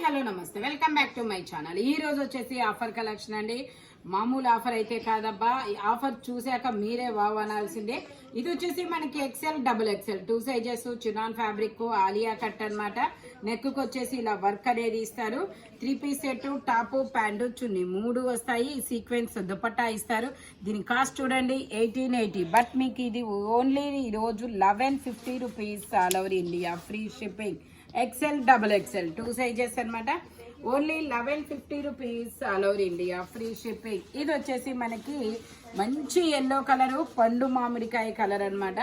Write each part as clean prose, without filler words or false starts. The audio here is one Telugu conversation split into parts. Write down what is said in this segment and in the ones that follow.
హలో నమస్తే welcome back to my channel. ఈ రోజు వచ్చేసి ఆఫర్ కలెక్షన్ అండి. మామూలు ఆఫర్ అయితే కాదబ్బా, ఈ ఆఫర్ చూసాక మీరే వావ్ అనాల్సిందే. ఇది వచ్చేసి మనకి ఎక్సెల్ డబుల్ ఎక్సెల్ 2 సైజెస్ చినాన్ ఫ్యాబ్రిక్ ఆలియా కట్ అనమాట. నెక్ కు వచ్చేసి ఇలా వర్క్ అనేది ఇస్తారు. 3 piece set top pant chunni 3 వస్తాయి. సీక్వెన్స్ దుపట్టా ఇస్తారు. దీని కాస్ట్ చూడండి 1880. బట్ మీకు ఇది ఓన్లీ ఈ రోజు 1150 rupees all over India, free shipping. XL double XL 2 sizes అనమాట. Only 1150 rupees all over India, free shipping. ఇది వచ్చేసి మనకి మంచి ఎల్లో కలరు, పండు మామిడికాయ కలర్ అనమాట.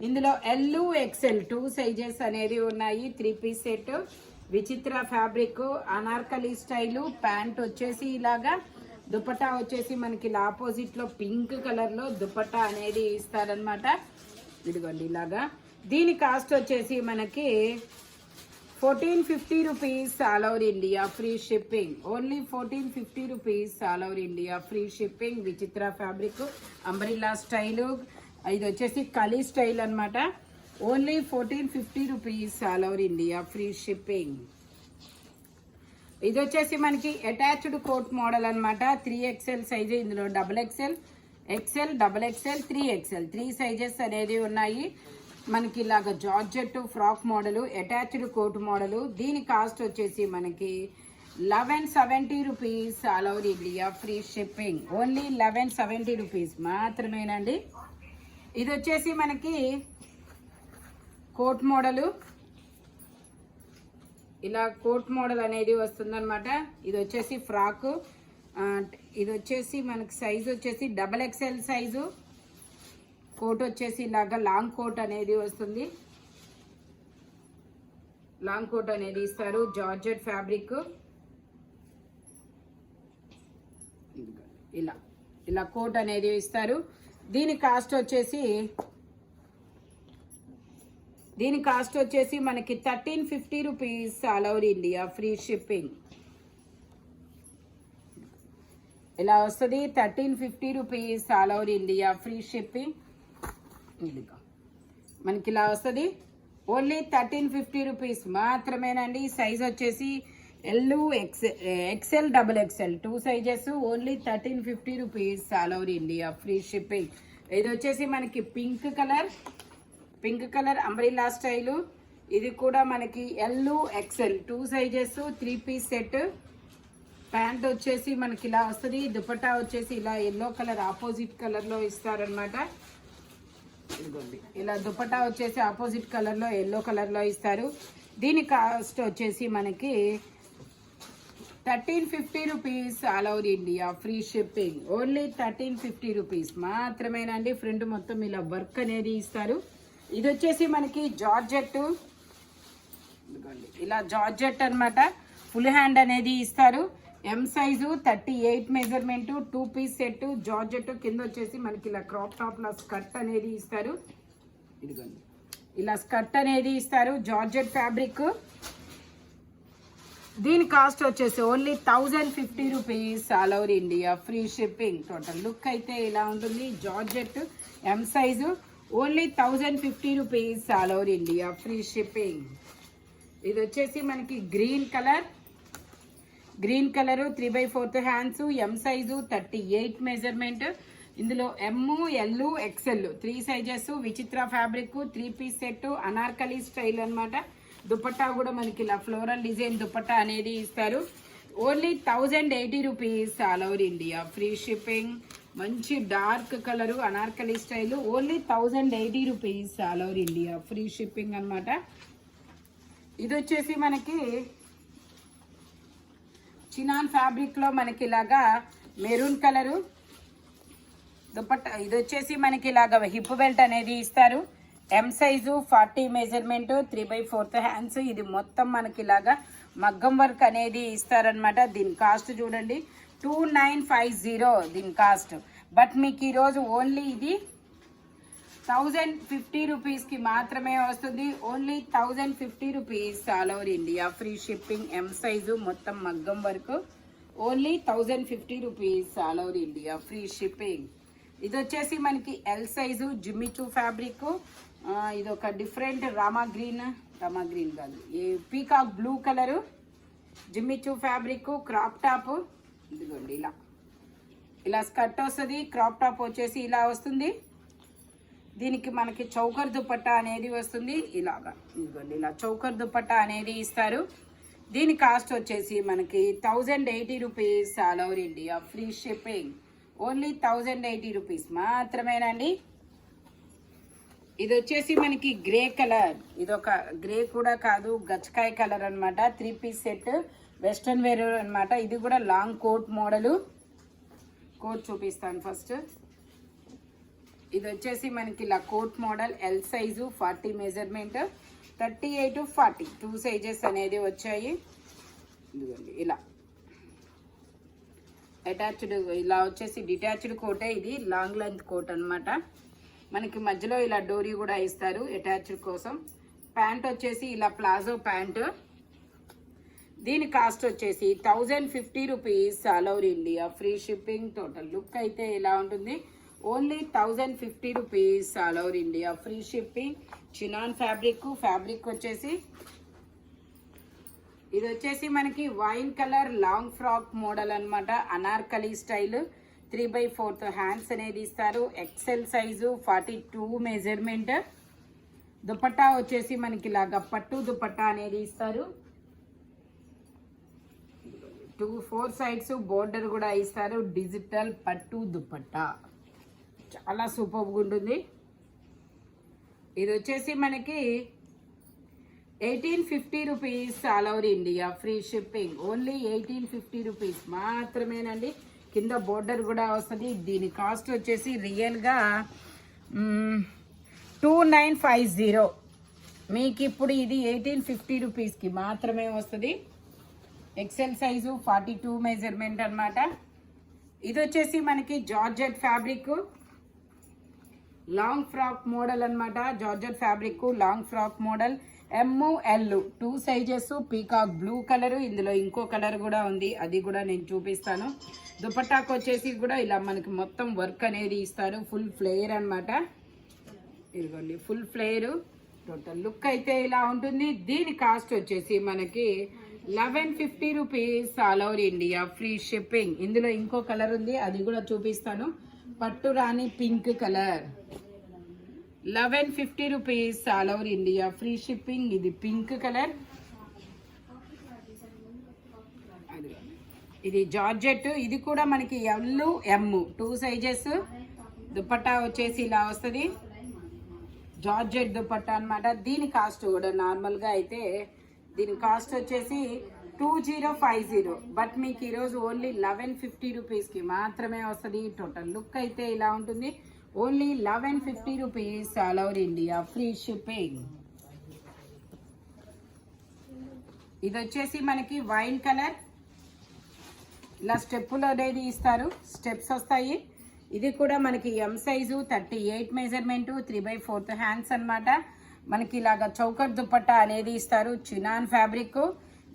ఇందులో ఎల్ ఎక్సెల్ 2 సైజెస్ అనేది ఉన్నాయి. 3 పీస్ సెట్ విచిత్ర ఫ్యాబ్రిక్, అనార్కలి స్టైలు. ప్యాంట్ వచ్చేసి ఇలాగా, దుపట్టా వచ్చేసి మనకి ఇలా ఆపోజిట్ లో పింక్ కలర్ లో దుపట్టా అనేది ఇస్తారనమాట. ఇదిగోండి ఇలాగా. దీని కాస్ట్ వచ్చేసి మనకి 1450 rupees all over India, free shipping. Only 1450 rupees all over India, free shipping. విచిత్ర ఫ్యాబ్రిక్, అంబ్రిల్లా స్టైలు. ఇది వచ్చేసి కలీ స్టైల్ అనమాట. Only 1450 rupees all over India, free shipping. ఇది వచ్చేసి మనకి అటాచ్డ్ కోట్ మోడల్ అనమాట. 3XL size. ఇందులో double XL, XL, double XL, 3XL 3 sizes అనేది ఉన్నాయి. మనకి ఇలాగ georgette frock model, attached coat model. దీని కాస్ట్ వచ్చేసి మనకి 1170 rupees all over India, free shipping. Only 1170 rupees మాత్రమేనండి. ఇది వచ్చేసి మనకి కోట్ మోడలు, ఇలా కోట్ మోడల్ అనేది వస్తుందన్నమాట. ఇది వచ్చేసి ఫ్రాక్. ఇది వచ్చేసి మనకి సైజు వచ్చేసి డబల్ ఎక్సెల్ సైజు. కోట్ వచ్చేసి ఇలాగా లాంగ్ కోట్ అనేది వస్తుంది. లాంగ్ కోట్ అనేది ఇస్తారు. Georgette fabric. ఇలా ఇలా కోట్ అనేది ఇస్తారు. దీని కాస్ట్ వచ్చేసి మనకి 1350 rupees all over India, free shipping. ఇలా వస్తుంది 1350 rupees all over India, free shipping. మనకి ఇలా వస్తుంది. ఓన్లీ 1350 రూపీస్ మాత్రమేనండి. సైజ్ వచ్చేసి L XL double XL 2 sizes. Only 1350 rupees all over India, free shipping. ఇది వచ్చేసి మనకి పింక్ కలర్ అంబ్రిల్లా స్టైలు. ఇది కూడా మనకి L XL 2 sizes, 3 piece set. Pant వచ్చేసి మనకి ఇలా వస్తుంది. దుపట్టా వచ్చేసి ఇలా ఎల్లో కలర్ ఆపోజిట్ కలర్ లో ఇస్తారనమాట. ఇదిగోండి ఇలా దుపట్టా వచ్చేసి ఆపోజిట్ కలర్ లో ఎల్లో కలర్ లో ఇస్తారు. దీని కాస్ట్ వచ్చేసి మనకి 1350 rupees all over India, free shipping. Only 1350 rupees మాత్రమేనండి. ఫ్రంట్ మొత్తం ఇలా వర్క్ అనేది ఇస్తారు. ఇది వచ్చేసి మనకి జార్జెట్. ఇలా జార్జెట్ అనమాట. ఫుల్ హ్యాండ్ అనేది ఇస్తారు. M size 38 measurement, 2 piece set georgette. కింద వచ్చేసి మనకి ఇలా క్రాప్ టాప్ లా స్కర్ట్ అనేది ఇస్తారు. ఇదిగోండి ఇలా స్కర్ట్ అనేది ఇస్తారు. Georgette fabric. దీని కాస్ట్ వచ్చేసి only 1050 rupees all over India, free shipping. Total look అయితే ఇలా ఉంటుంది. Georgette M size. Only 1050 rupees all over India, free shipping. ఇది వచ్చేసి మనకి green colour 3/4 hands. M size 38 measurement. ఇందులో M, L, XL 3 sizes. Vichitra fabric, 3 piece set, Anarkali style అనమాట. దుపట్టా కూడా మనకి ఇలా ఫ్లోరల్ డిజైన్ దుపట్టా అనేది ఇస్తారు. Only 1080 rupees all over India, free shipping. మంచి dark colour Anarkali style. Only 1080 rupees all over India, free shipping అనమాట. ఇది వచ్చేసి మనకి చినాన్ ఫ్యాబ్రిక్ లో మనకి ఇలాగా మెరూన్ కలరు దుపట్టా. ఇది వచ్చేసి మనకి ఇలాగా హిప్ బెల్ట్ అనేది ఇస్తారు. M size 40 measurement, 3/4 hands. ఇది మొత్తం మనకి ఇలాగా మగ్గం వర్క్ అనేది ఇస్తారనమాట. దీని కాస్ట్ చూడండి 2950 దీని కాస్ట్. బట్ మీకు ఈరోజు ఓన్లీ ఇది 1050 రూపీస్కి మాత్రమే వస్తుంది. Only 1050 rupees all over India, free shipping. M size మొత్తం మగ్గం వరకు. Only 1050 rupees all over India, free shipping. ఇది వచ్చేసి మనకి ఎల్ సైజు జిమ్మిచూ ఫ్యాబ్రిక్. ఇది ఒక డిఫరెంట్ రామా గ్రీన్ కాదు, ఈ peacock blue colour. Jimmy Choo fabric crop top. ఇదిగోండి ఇలా స్కర్ట్ వస్తుంది. క్రాప్ టాప్ వచ్చేసి ఇలా వస్తుంది. దీనికి మనకి చౌకర్ దుపట్టా అనేది వస్తుంది. ఇలాగా ఇదిగోండి ఇలా చౌకర్ దుపట్టా అనేది ఇస్తారు. దీని కాస్ట్ వచ్చేసి మనకి 1080 rupees all over India, free shipping. Only 1080 rupees మాత్రమేనండి. ఇది వచ్చేసి మనకి గ్రే కలర్. ఇది ఒక గ్రే కూడా కాదు, గచ్చకాయ కలర్ అనమాట. 3 పీస్ సెట్ వెస్ట్రన్ వేర్ అనమాట. ఇది కూడా లాంగ్ కోట్ మోడలు. కోట్ చూపిస్తాను ఫస్ట్. ఇది వచ్చేసి మనకి ఇలా coat model. L size 40 measurement, 38 to 40 2 sizes అనేది వచ్చాయి. ఇదిగోండి ఇలా అటాచ్డ్, ఇలా వచ్చేసి డిటాచ్డ్ కోటే. ఇది లాంగ్ లెంత్ కోట్ అనమాట. మనకి మధ్యలో ఇలా డోరీ కూడా ఇస్తారు అటాచ్డ్ కోసం. ప్యాంట్ వచ్చేసి ఇలా ప్లాజో ప్యాంట్. దీని కాస్ట్ వచ్చేసి 1050 rupees all over India, free shipping. Total look అయితే ఇలా ఉంటుంది. Only 1050 rupees all over India, free shipping. Chinon fabric వచ్చేసి ఇది వచ్చేసి మనకి wine colour long frock model అనమాట. అనార్కలి స్టైల్. 3/4 హ్యాండ్స్ అనేది ఇస్తారు. XL size 42 measurement. దుపట్టా వచ్చేసి మనకి ఇలాగా పట్టు దుపట్టా అనేది ఇస్తారు. 4 సైడ్స్ బోర్డర్ కూడా ఇస్తారు. డిజిటల్ పట్టు దుపట్టా చాలా సూపర్గా ఉంటుంది. ఇది వచ్చేసి మనకి 1850 rupees all over India, free shipping. Only 1850 rupees మాత్రమేనండి. కింద బోర్డర్ కూడా వస్తుంది. దీని కాస్ట్ వచ్చేసి రియల్గా 2950. మీకు ఇప్పుడు ఇది 1850 రూపీస్కి మాత్రమే వస్తుంది. ఎక్సెల్ సైజు 42 మెజర్మెంట్ అనమాట. ఇది వచ్చేసి మనకి georgette fabric long frock model అనమాట. Georgette fabric long frock model. ML 2 sizes. Peacock blue colour. ఇందులో ఇంకో కలర్ కూడా ఉంది, అది కూడా నేను చూపిస్తాను. దుపట్టాకు వచ్చేసి కూడా ఇలా మనకి మొత్తం వర్క్ అనేది ఇస్తారు. ఫుల్ ఫ్లేయర్ అనమాట. ఇదిగోండి ఫుల్ ఫ్లేయర్. టోటల్ లుక్ అయితే ఇలా ఉంటుంది. దీని కాస్ట్ వచ్చేసి మనకి 1150 rupees all over India, free shipping. ఇందులో ఇంకో కలర్ ఉంది, అది కూడా చూపిస్తాను. పట్టు రాణి pink colour. 1150 rupees all over India, free shipping. ఇది పింక్ కలర్. ఇది జార్జెట్. ఇది కూడా మనకి M 2 సైజెస్. దుపట్టా వచ్చేసి ఇలా వస్తుంది. జార్జెట్ దుపట్టా అనమాట. దీని కాస్ట్ కూడా నార్మల్గా అయితే దీని కాస్ట్ వచ్చేసి 2050. బట్ మీకు ఈరోజు ఓన్లీ 1150 రూపీస్కి మాత్రమే వస్తుంది. టోటల్ లుక్ అయితే ఇలా ఉంటుంది. Only 1150 rupees all over India, free shipping. ఇది వచ్చేసి మనకి వైన్ కలర్. ఇలా స్టెప్పులు అనేది ఇస్తారు, స్టెప్స్ వస్తాయి. ఇది కూడా మనకి M సైజు 38 మెజర్మెంట్, 3/4 హ్యాండ్స్ అనమాట. మనకి ఇలాగా చౌకర్ దుపట్టా అనేది ఇస్తారు. Chinon fabric.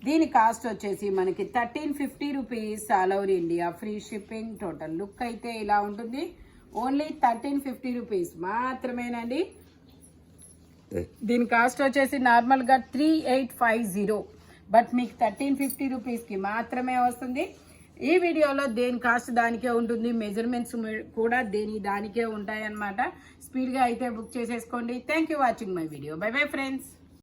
దీని కాస్ట్ వచ్చేసి మనకి 1350 rupees all over India, free shipping. Total look అయితే ఇలా ఉంటుంది. ఓన్లీ 1350 రూపీస్ మాత్రమేనండి. దీని కాస్ట్ వచ్చేసి నార్మల్గా 3850. బట్ మీకు 1350 రూపీస్కి మాత్రమే వస్తుంది. ఈ వీడియోలో దేని కాస్ట్ దానికే ఉంటుంది. మెజర్మెంట్స్ కూడా దానికే ఉంటాయి అన్నమాట. స్పీడ్గా అయితే బుక్ చేసేసుకోండి. Thank you watching my video. By bye friends.